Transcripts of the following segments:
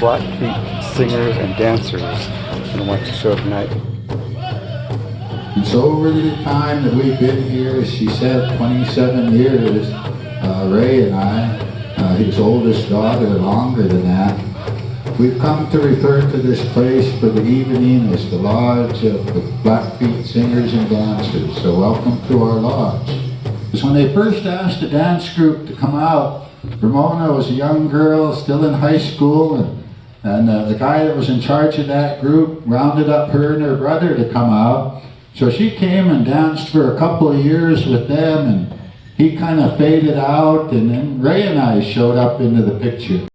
Blackfeet Singers and Dancers, and I want to show tonight. It's over the time that we've been here, she said 27 years, Ray and I, his oldest daughter, longer than that. We've come to refer to this place for the evening as the Lodge of the Blackfeet Singers and Dancers. So welcome to our lodge. Because when they first asked the dance group to come out, Ramona was a young girl still in high school, and the guy that was in charge of that group rounded up her and her brother to come out. So she came and danced for a couple of years with them, and he kind of faded out, and then Ray and I showed up into the picture.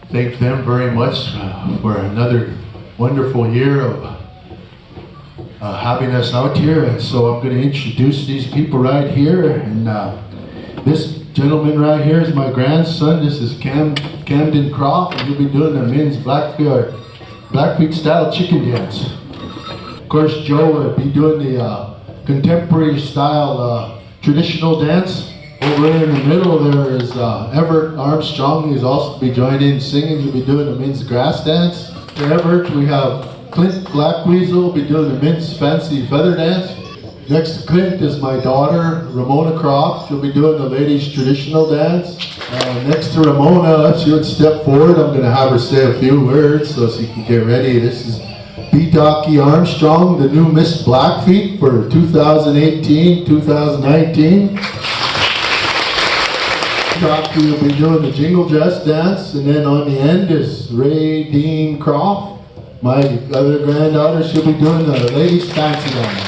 Thank them very much for another wonderful year of having us out here. And so I'm going to introduce these people right here. And this gentleman right here is my grandson. This is Camden Croft, and he'll be doing the men's Blackfeet style chicken dance. Of course, Joe will be doing the contemporary style traditional dance. Over in the middle there is Everett Armstrong. He's also be joining singing. He'll be doing the men's grass dance. To Everett, we have Clint Black Weasel will be doing the men's fancy feather dance. Next to Clint is my daughter, Ramona Croft. She'll be doing the ladies' traditional dance. Next to Ramona, if she would step forward, I'm going to have her say a few words so she can get ready. This is B-Docky Armstrong, the new Miss Blackfeet for 2018-2019. B-Docky will be doing the jingle dress dance, and then on the end is Ray Dean Croft. My other granddaughter, she'll be doing the ladies' fancy dance.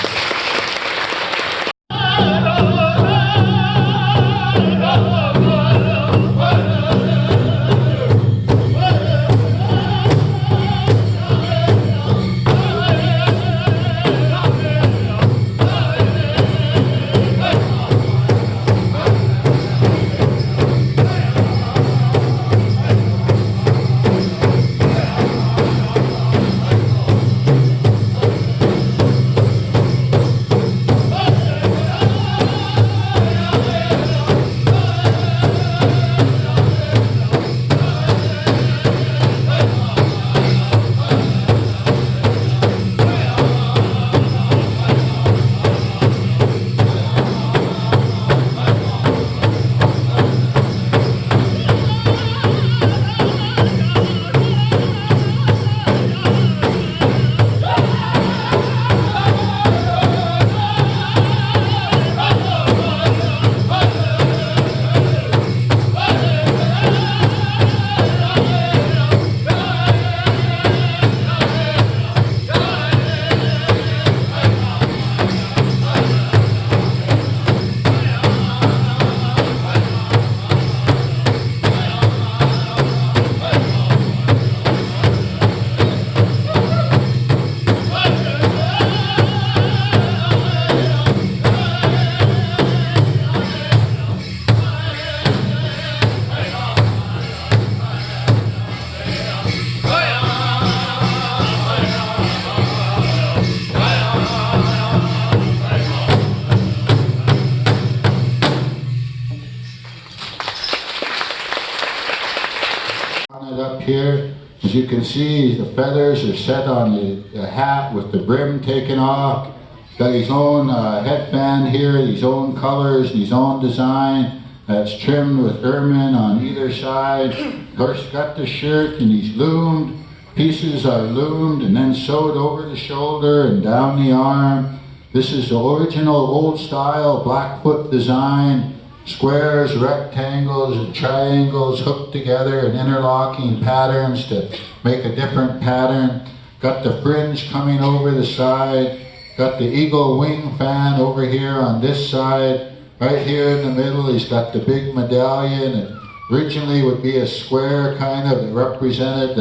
Up here, as you can see, the feathers are set on the hat with the brim taken off. Got his own headband here, his own colors, his own design. That's trimmed with ermine on either side. Of course, got the shirt, and he's loomed. Pieces are loomed and then sewed over the shoulder and down the arm. This is the original old style Blackfoot design. Squares, rectangles, and triangles hooked together in interlocking patterns to make a different pattern. Got the fringe coming over the side. Got the eagle wing fan over here on this side. Right here in the middle, he's got the big medallion. It originally would be a square kind of that represented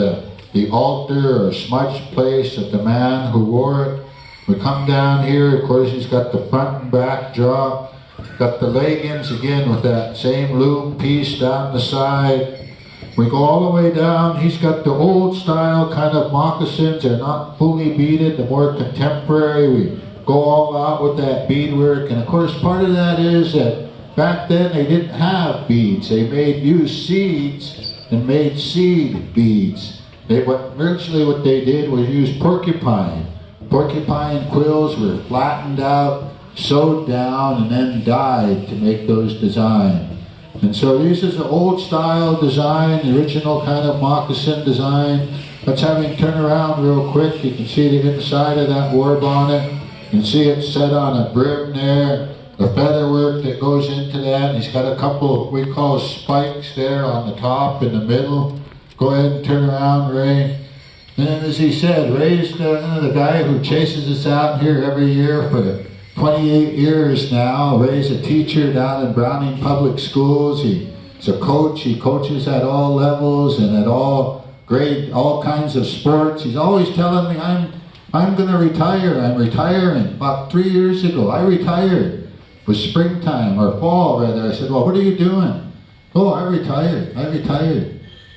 the altar or smudge place of the man who wore it. We come down here, of course, he's got the front and back draw. Got the leggings again with that same loom piece down the side. We go all the way down. He's got the old style kind of moccasins. They're not fully beaded, the more contemporary. We go all out with that beadwork. And of course, part of that is that back then they didn't have beads. They made used seeds and made seed beads. Originally what they did was use porcupine. Porcupine quills were flattened out, sewed down, and then dyed to make those designs. And so this is an old style design, the original kind of moccasin design. Let's have him turn around real quick. You can see the inside of that war bonnet. You can see it set on a brim there. The feather work that goes into that. He's got a couple we call spikes there on the top in the middle. Go ahead and turn around, Ray. And as he said, Ray's the guy who chases us out here every year for 28 years now. Ray's a teacher down in Browning Public Schools. He's a coach. He coaches at all levels and at all kinds of sports. He's always telling me, I'm going to retire. I'm retiring. About 3 years ago, I retired. It was springtime, or fall rather. I said, well, what are you doing? Oh, I retired.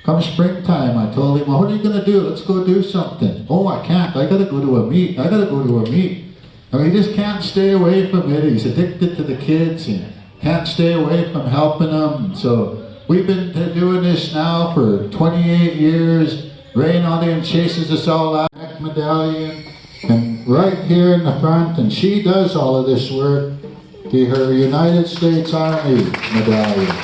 Come springtime, I told him, well, what are you going to do? Let's go do something. Oh, I can't. I got to go to a meet. I mean, he just can't stay away from it. He's addicted to the kids and can't stay away from helping them. So we've been doing this now for 28 years. Ray not even chases us all out. Neck medallion, and right here in the front, and she does all of this work. Her United States Army medallion.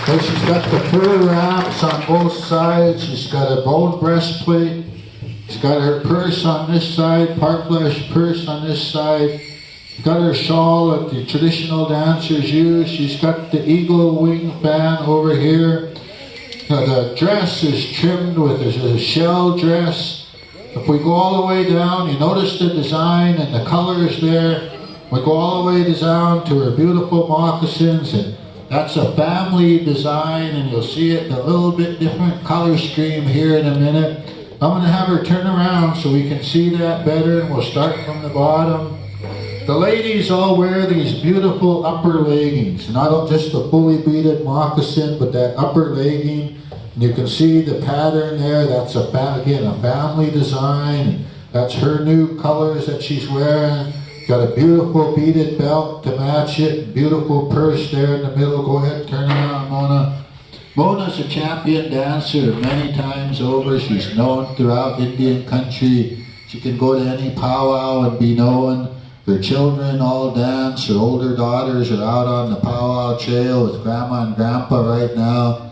So she's got the fur wraps on both sides. She's got a bone breastplate. She's got her purse on this side, parfleche purse on this side. She's got her shawl that the traditional dancers use. She's got the eagle wing fan over here. The dress is trimmed with a shell dress. If we go all the way down, you notice the design and the colors there. We go all the way down to her beautiful moccasins, and that's a family design, and you'll see it in a little bit different color scheme here in a minute. I'm going to have her turn around so we can see that better, and we'll start from the bottom. The ladies all wear these beautiful upper leggings, not just the fully beaded moccasin, but that upper legging. And you can see the pattern there. That's again a family design. That's her new colors that she's wearing. Got a beautiful beaded belt to match it. Beautiful purse there in the middle. Go ahead, turn around, Mona. Mona's a champion dancer many times over. She's known throughout Indian country. She can go to any powwow and be known. Her children all dance. Her older daughters are out on the powwow trail with Grandma and Grandpa right now.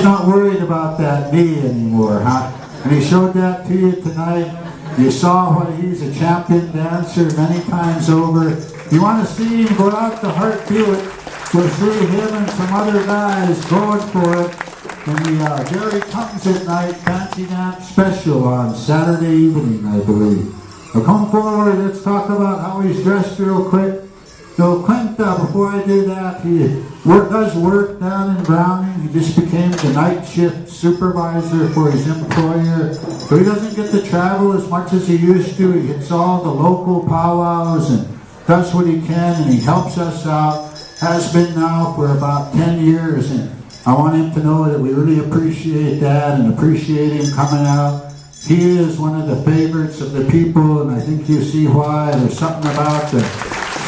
Not worried about that knee anymore, huh? And he showed that to you tonight. You saw what he's a champion dancer many times over. You want to see him go out to Hart Buick, you'll see him and some other guys going for it. And the Jerry Comes at Night Fancy Dance Special on Saturday evening, I believe. Now come forward, let's talk about how he's dressed real quick. So Clint, before I do that, he does work down in Browning. He just became the night shift supervisor for his employer. So he doesn't get to travel as much as he used to. He hits all the local powwows and does what he can, and he helps us out. Has been now for about 10 years, and I want him to know that we really appreciate that and appreciate him coming out. He is one of the favorites of the people, and I think you see why. There's something about the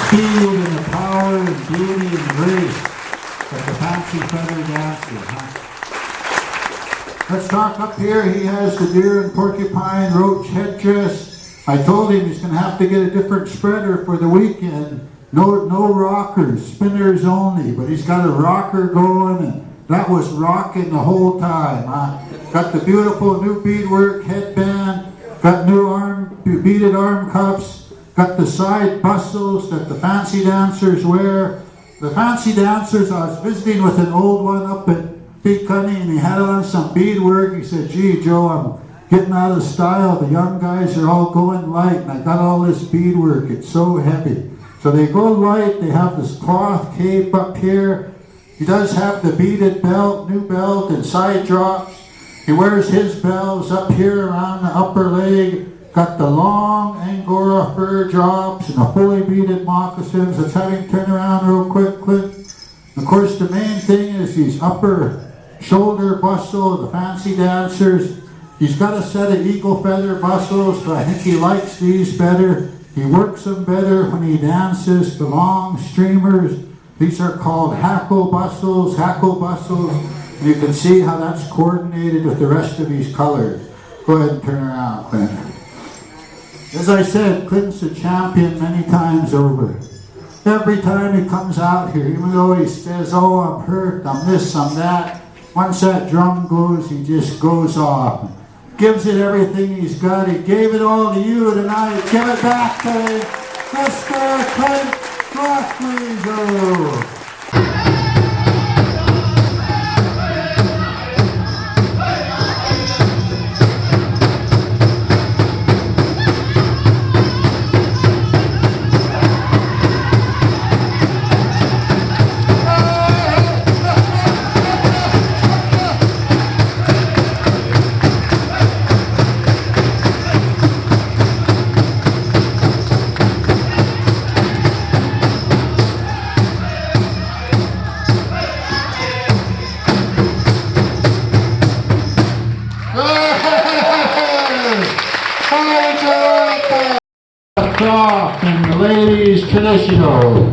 speed and the power and beauty and grace of the fancy feather dancer, huh? Let's talk up here. He has the deer and porcupine roach headdress. I told him he's going to have to get a different spreader for the weekend. No rockers, spinners only. But he's got a rocker going, and that was rocking the whole time. Got the beautiful new beadwork headband. Got new beaded arm cuffs. Got the side bustles that the fancy dancers wear. The fancy dancers, I was visiting with an old one up at Big Cunny, and he had on some beadwork. He said, "Gee, Joe, I'm getting out of style. The young guys are all going light, and I got all this beadwork. It's so heavy." So they go light. They have this cloth cape up here. He does have the beaded belt, new belt, and side drops. He wears his bells up here around the upper leg. Got the long Angora fur drops and the fully beaded moccasins. Let's have him turn around real quick, Clint. Of course, the main thing is these upper shoulder bustle, the fancy dancers. He's got a set of eagle feather bustles, but I think he likes these better. He works them better when he dances. The long streamers, these are called hackle bustles. And you can see how that's coordinated with the rest of these colors. Go ahead and turn around, Clint. As I said, Clint's a champion many times over. Every time he comes out here, even though he says, "Oh, I'm hurt, I'm this, I'm that," once that drum goes, he just goes off. Gives it everything he's got. He gave it all to you tonight. Give it back to Mr. Clint Blackfoot. And the ladies traditional.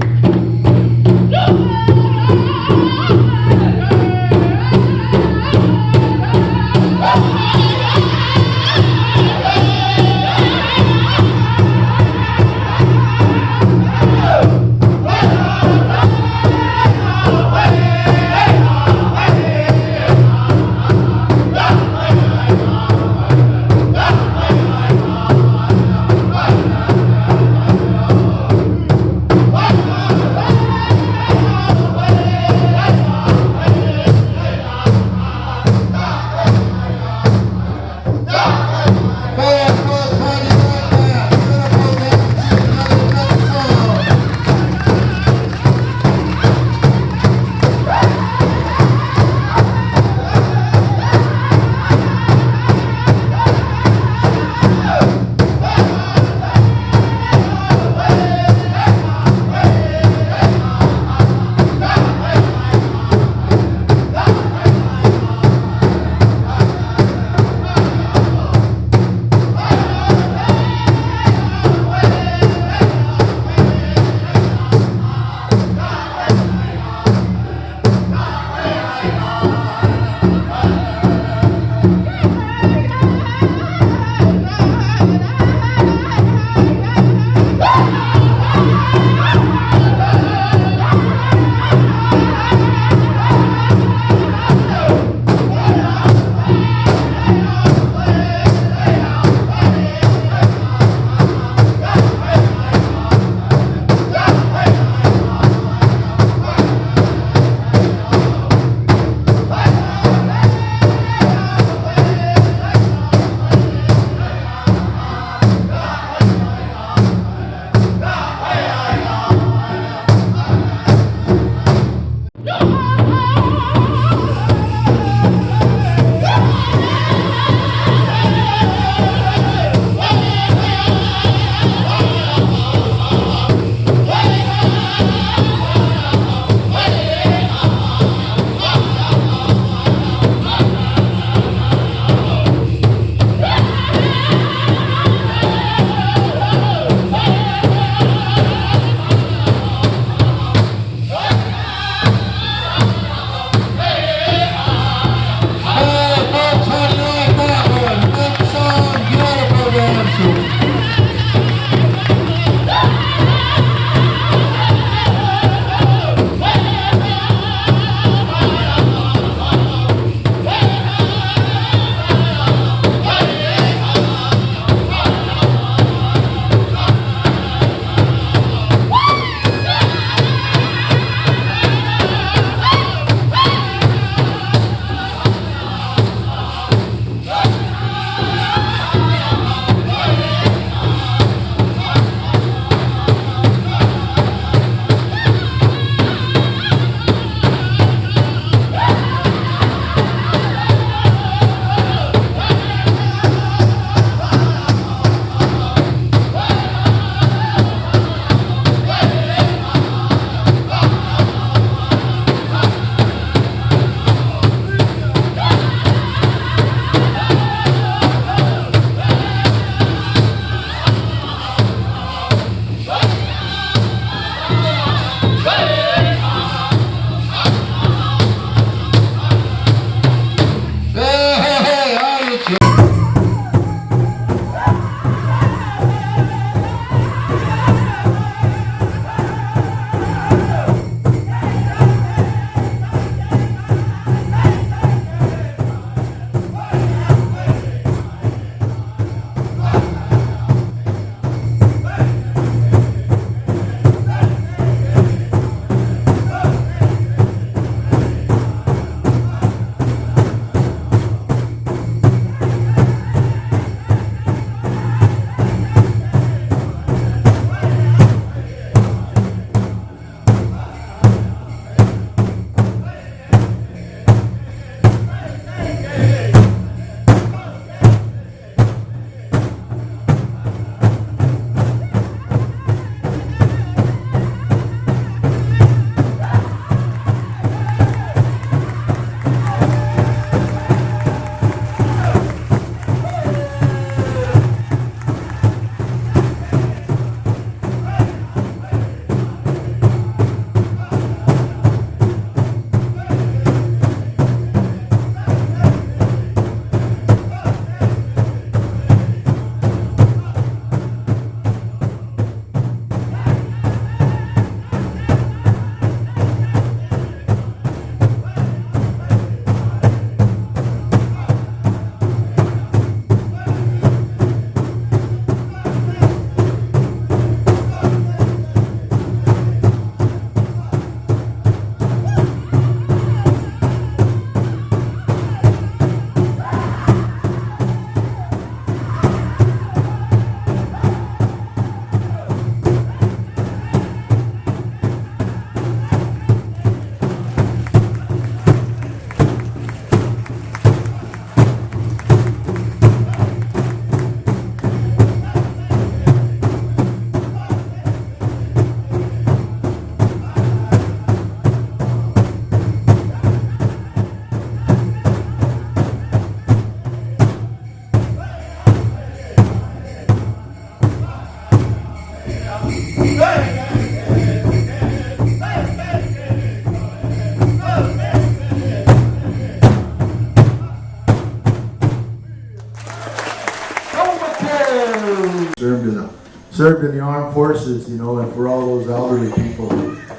Served in the armed forces, you know, and for all those elderly people.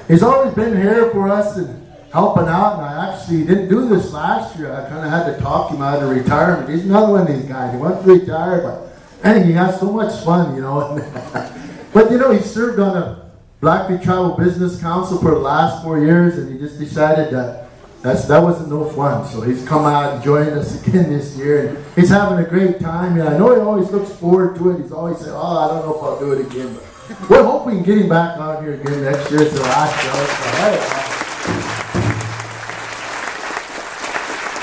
He's always been here for us and helping out, and I actually didn't do this last year. I kind of had to talk him out of retirement. He's another one of these guys. He wants to retire, but hey, he has so much fun, you know. But you know, he served on the Blackfoot Tribal Business Council for the last 4 years, and he just decided that that wasn't no fun. So he's come out and joined us again this year, and he's having a great time. And I know he always looks forward to it. He's always saying, "Oh, I don't know if I'll do it again," but we're hoping we can get him back out here again next year. It's the last show. So, hey,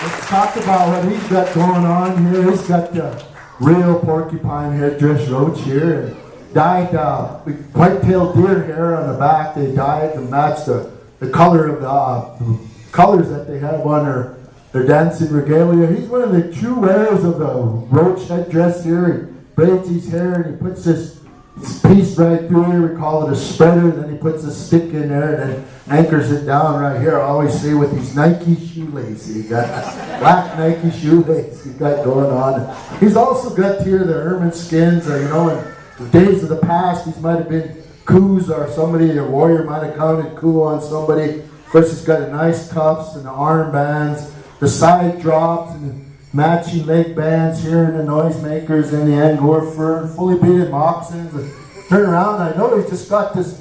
let's talk about what he's got going on here. He's got the real porcupine headdress roach here, and dyed with white-tailed deer hair on the back. They dyed to match the color of the colors that they have on their dancing regalia. He's one of the true wearers of the roach headdress here. He braids his hair and he puts this piece right through here. We call it a spreader. Then he puts a stick in there and then anchors it down right here. I always say with his Nike shoelace. He got black Nike shoelace he got going on. He's also got here the ermine skins, or you know, in the days of the past, these might have been coups, or somebody, a warrior might have come and coup on somebody. Of course, he's got the nice cuffs and the arm bands, the side drops, and the matching leg bands here, and the noisemakers, and the Angora fur, fully beaded moccasins. And turn around, I know he's just got this.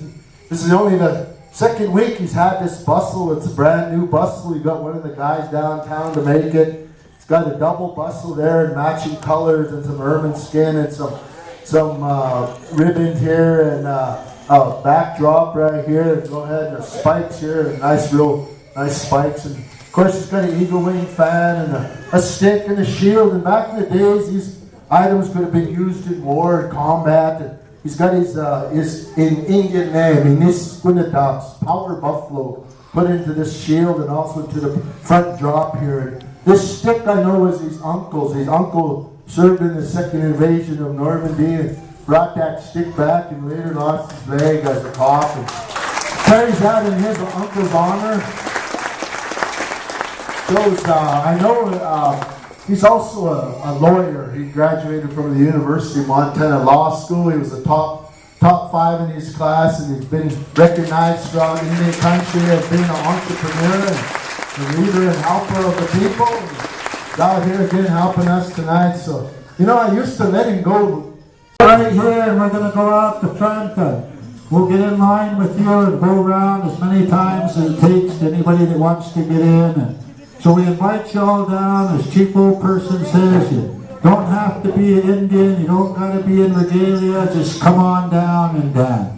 This is only the second week he's had this bustle. It's a brand new bustle. He got one of the guys downtown to make it. It's got a double bustle there, and matching colors, and some ermine skin, and some ribbons here, and a backdrop right here. Go ahead, and the spikes here, and real nice spikes. And of course, he's got an eagle wing fan and a stick and a shield. And back in the days, these items could have been used in war and combat. And he's got his in Indian name, Inisquinatops, powder buffalo, put into this shield and also into the front drop here. And this stick, I know, was his uncle's. His uncle served in the second invasion of Normandy and brought that stick back and later lost his leg as a cop. And carries that in his uncle's honor. Shows, I know He's also a lawyer. He graduated from the University of Montana Law School. He was a top 5 in his class, and he's been recognized throughout Indian country as being an entrepreneur and a leader and helper of the people. He's out here again helping us tonight. So, I used to let him go right here, and we're going to go out the front. We'll get in line with you and go around as many times as it takes to anybody that wants to get in. And so we invite you all down. As Chief Old Person says, you don't have to be an Indian. You don't got to be in regalia. Just come on down and dance.